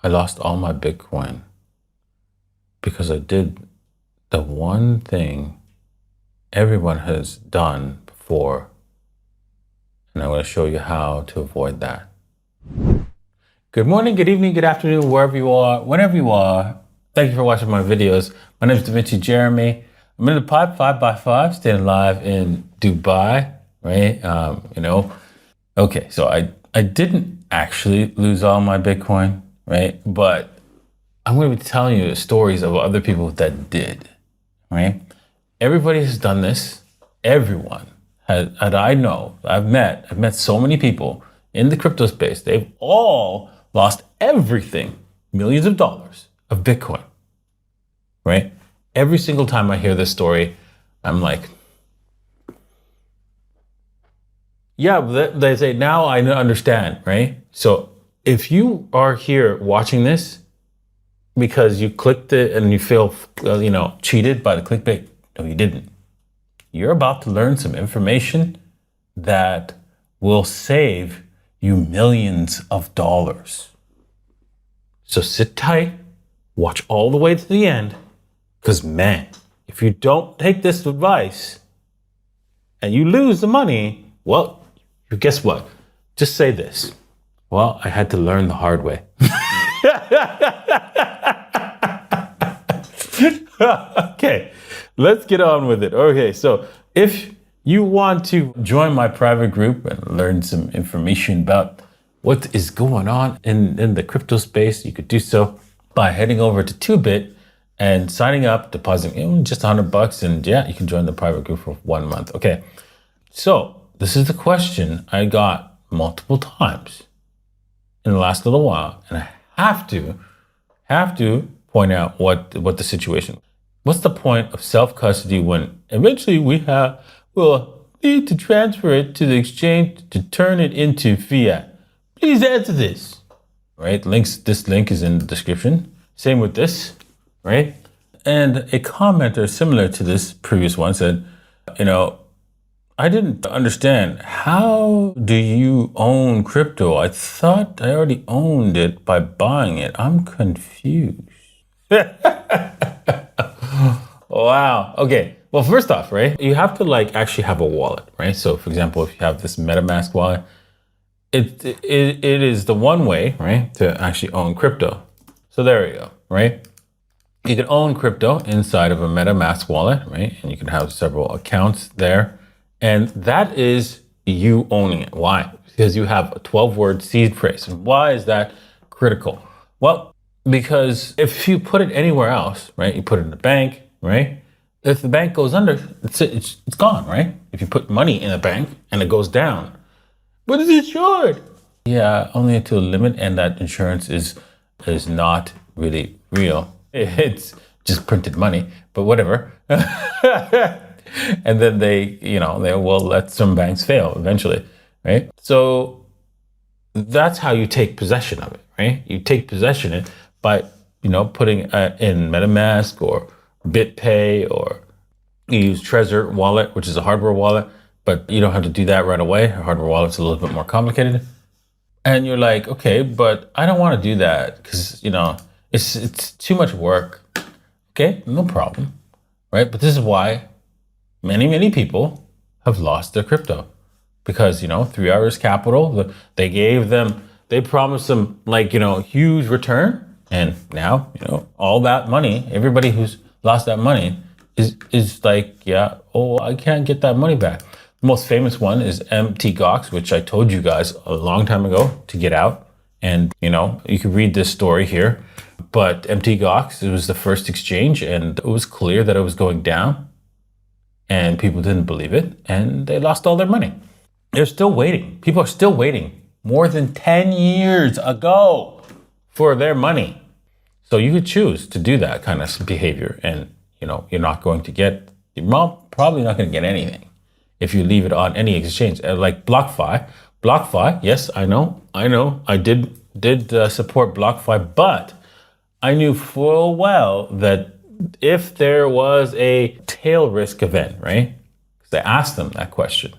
I lost all my Bitcoin because I did the one thing everyone has done before. And I'm going to show you how to avoid that. Good morning, good evening, good afternoon, wherever you are, whenever you are. Thank you for watching my videos. My name is DaVinci Jeremy. I'm in the pipe 5x5, staying alive in Dubai, right? Okay, so I didn't actually lose all my Bitcoin, right? But I'm going to be telling you stories of other people that did, right? Everybody has done this. Everyone has, that I know, I've met so many people in the crypto space. They've all lost everything, millions of dollars of Bitcoin, right? Every single time I hear this story, I'm like, yeah, they say, now I understand, right? So if you are here watching this because you clicked it and you feel, cheated by the clickbait, no, you didn't. You're about to learn some information that will save you millions of dollars. So sit tight, watch all the way to the end, because man, if you don't take this advice and you lose the money, well, guess what? Just say this. Well, I had to learn the hard way. Okay, let's get on with it. Okay, so if you want to join my private group and learn some information about what is going on in the crypto space, you could do so by heading over to TOOBIT and signing up, depositing just $100, and yeah, you can join the private group for 1 month. Okay, so this is the question I got multiple times in the last little while, and I have to point out what the situation. What's the point of self-custody when eventually we'll need to transfer it to the exchange to turn it into fiat? Please answer this. Right? This link is in the description. Same with this, right? And a commenter similar to this previous one said, I didn't understand. How do you own crypto? I thought I already owned it by buying it. I'm confused. Wow. Okay. Well, first off, right, you have to actually have a wallet, right? So for example, if you have this MetaMask wallet, it is the one way, right, to actually own crypto. So there you go, right? You can own crypto inside of a MetaMask wallet, right? And you can have several accounts there. And that is you owning it. Why? Because you have a 12-word seed phrase. And why is that critical? Well, because if you put it anywhere else, right? You put it in the bank, right? If the bank goes under, it's gone, right? If you put money in a bank and it goes down, but it's insured. Yeah, only to a limit, and that insurance is not really real. It's just printed money, but whatever. And then they will let some banks fail eventually, right? So that's how you take possession of it, right? You take possession of it by, putting in MetaMask or BitPay, or you use Trezor wallet, which is a hardware wallet, but you don't have to do that right away. A hardware wallet's a little bit more complicated. And you're like, okay, but I don't want to do that because, it's too much work. Okay, no problem, right? But this is why many people have lost their crypto, because 3 Hours Capital, they promised them huge return, and now all that money, everybody who's lost that money is like, yeah, I can't get that money back. The most famous one is MTGOX, which I told you guys a long time ago to get out, and you can read this story here. But MTGOX, it was the first exchange, and it was clear that it was going down. And people didn't believe it, and they lost all their money. They're still waiting. People are still waiting more than 10 years ago for their money. So you could choose to do that kind of behavior, and you're probably not going to get anything if you leave it on any exchange. Like BLOCKFI. BLOCKFI, yes, I know. I did support BLOCKFI, but I knew full well that if there was a tail risk event, right? Because I asked them that question,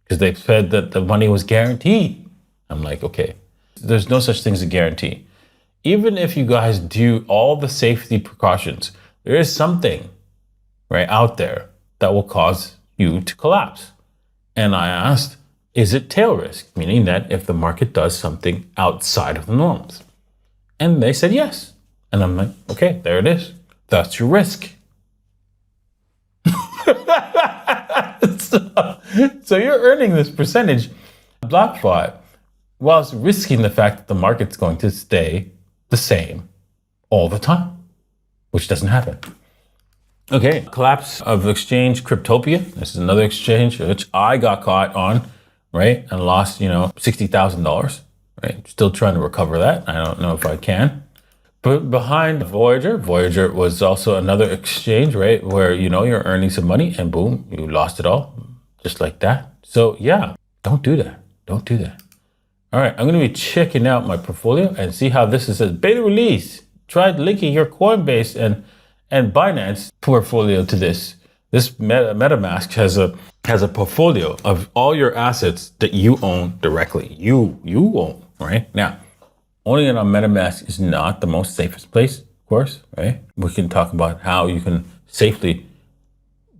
because they said that the money was guaranteed. I'm like, okay, there's no such thing as a guarantee. even if you guys do all the safety precautions, there is something right out there that will cause you to collapse. And I asked, is it tail risk? Meaning that if the market does something outside of the norms. And they said yes. And I'm like, okay, there it is. That's your risk. So you're earning this percentage. BLOCKFI, whilst risking the fact that the market's going to stay the same all the time, which doesn't happen. Okay, collapse of exchange CRYPTOPIA. This is another exchange which I got caught on, right? And lost, $60,000, right? Still trying to recover that. I don't know if I can. But behind Voyager was also another exchange, right? Where, you're earning some money and boom, you lost it all just like that. So yeah, don't do that. Don't do that. All right, I'm going to be checking out my portfolio and see how this is a beta release. Try linking your Coinbase and Binance portfolio to this. This MetaMask has a portfolio of all your assets that you own directly. You own, right? Now, owning it on MetaMask is not the most safest place, of course, right? We can talk about how you can safely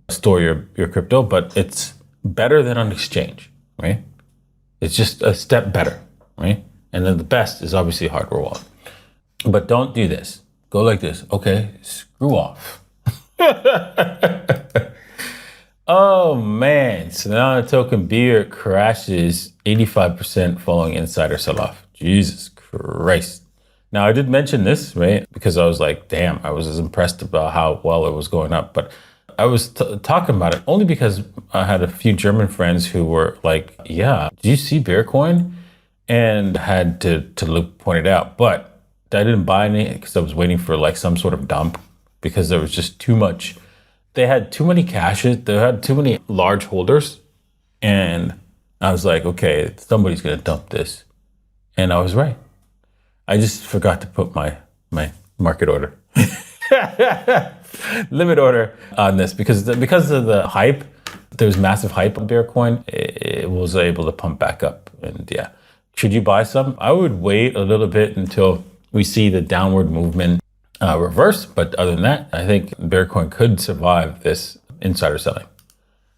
store your crypto, but it's better than on exchange, right? It's just a step better, right? And then the best is obviously a hardware wallet. But don't do this. Go like this. Okay, screw off. Oh man, Solana token beer crashes 85% following insider sell-off. Jesus Christ. Now I did mention this, right? Because I was like, damn, I was as impressed about how well it was going up. But I was talking about it only because I had a few German friends who were like, yeah, do you see Bearcoin? And had to point it out. But I didn't buy any because I was waiting for like some sort of dump because there was just too much. They had too many caches. They had too many large holders. And I was like, okay, somebody's going to dump this. And I was right. I just forgot to put my market order, limit order on this because of the hype. There was massive hype on Bearcoin. It was able to pump back up. And yeah, should you buy some? I would wait a little bit until we see the downward movement reverse. But other than that, I think Bearcoin could survive this insider selling.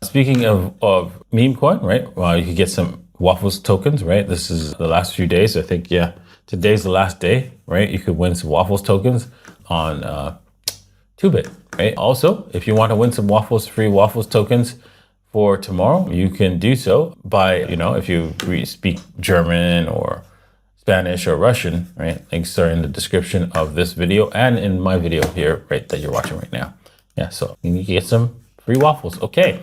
Speaking of meme coin, right? Well, you could get some WAFFLES tokens, right? This is the last few days. I think, yeah, today's the last day, right? You could win some WAFFLES tokens on TOOBIT, right? Also, if you want to win some free WAFFLES tokens for tomorrow, you can do so by, if you speak German or Spanish or Russian, right? Links are in the description of this video and in my video here, right, that you're watching right now. Yeah, so you can get some free WAFFLES. Okay,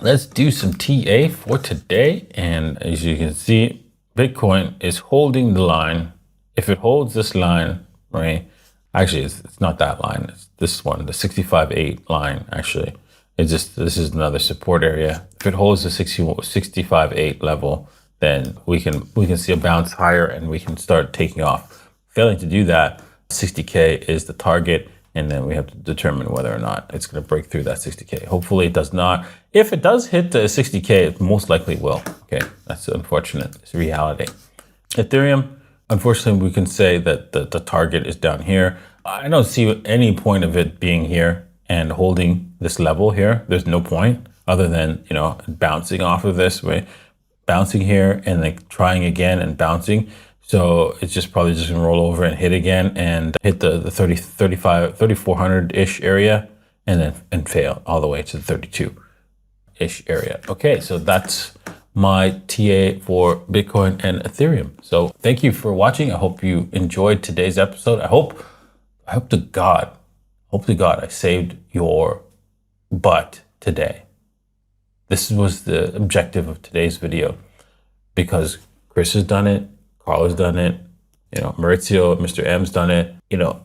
let's do some TA for today. And as you can see, Bitcoin is holding the line. If it holds this line, right? Actually, it's not that line. It's this one, the 65.8 line, actually. This is another support area. If it holds the 65.8 level, then we can see a bounce higher and we can start taking off. Failing to do that, 60K is the target, and then we have to determine whether or not it's going to break through that 60K. Hopefully it does not. If it does hit the 60K, it most likely will. Okay, that's unfortunate. It's reality. Ethereum, unfortunately, we can say that the target is down here. I don't see any point of it being here and holding this level here. There's no point other than, bouncing off of this way. Bouncing here and like trying again and bouncing. So it's just probably just gonna roll over and hit again and hit the 3,400-ish area and fail all the way to the 32-ish area. Okay, so that's my TA for Bitcoin and Ethereum. So thank you for watching. I hope you enjoyed today's episode. I hope to God I saved your butt today. This was the objective of today's video because Chris has done it, Carl has done it, Maurizio, Mr. M's done it.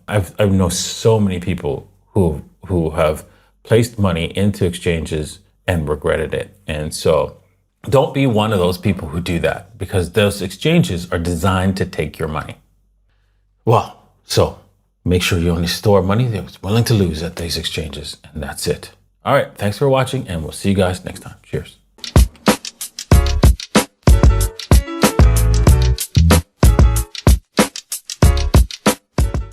I know so many people who have placed money into exchanges and regretted it. And so don't be one of those people who do that because those exchanges are designed to take your money. Well, so make sure you only store money that's willing to lose at these exchanges. And that's it. All right. Thanks for watching and we'll see you guys next time. Cheers.